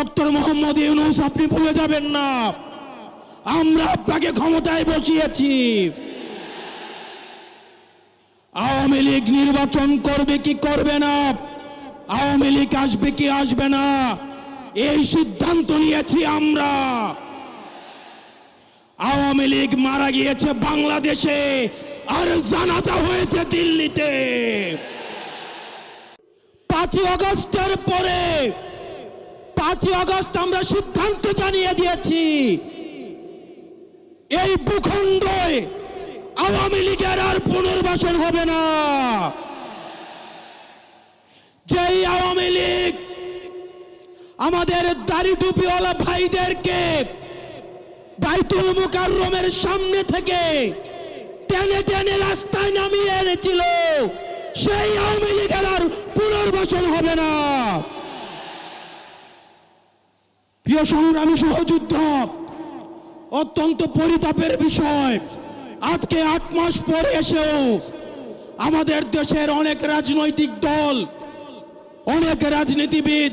Doctor Mohammad Yunus আপনি ভুলে যাবেন না, আমরা আপনাকে ক্ষমতায় বসিয়েছি। আওয়ামী লীগ নির্বাচন করবে কি করবে না, আওয়ামী লীগ আসবে কি আসবে না, এই সিদ্ধান্ত নিয়েছি আমরা। আওয়ামী লীগ মারা গিয়েছে বাংলাদেশে, আর জানাজা হয়েছে দিল্লিতে। 5ই আগস্টের পরে 5ই আগস্ট আমরা সিদ্ধান্ত জানিয়ে দিয়েছি, এই ভূখণ্ডে আওয়ামী লীগের আর পুনর্বাসন হবে না। যেই আওয়ামী লীগ আমাদের দাড়ি টুপিওয়ালা ভাইদেরকে বাইতুল মুকাররমের সামনে থেকে টেনে টেনে রাস্তায় নামিয়ে এনেছিল, সেই আওয়ামী লীগের আর পুনর্বাসন হবে না। প্রিয় সংগ্রামী সহযোদ্ধা, অত্যন্ত পরিতাপের বিষয়, আজকে 8 মাস পরে এসেও আমাদের দেশের অনেক রাজনৈতিক দল, অনেক রাজনীতিবিদ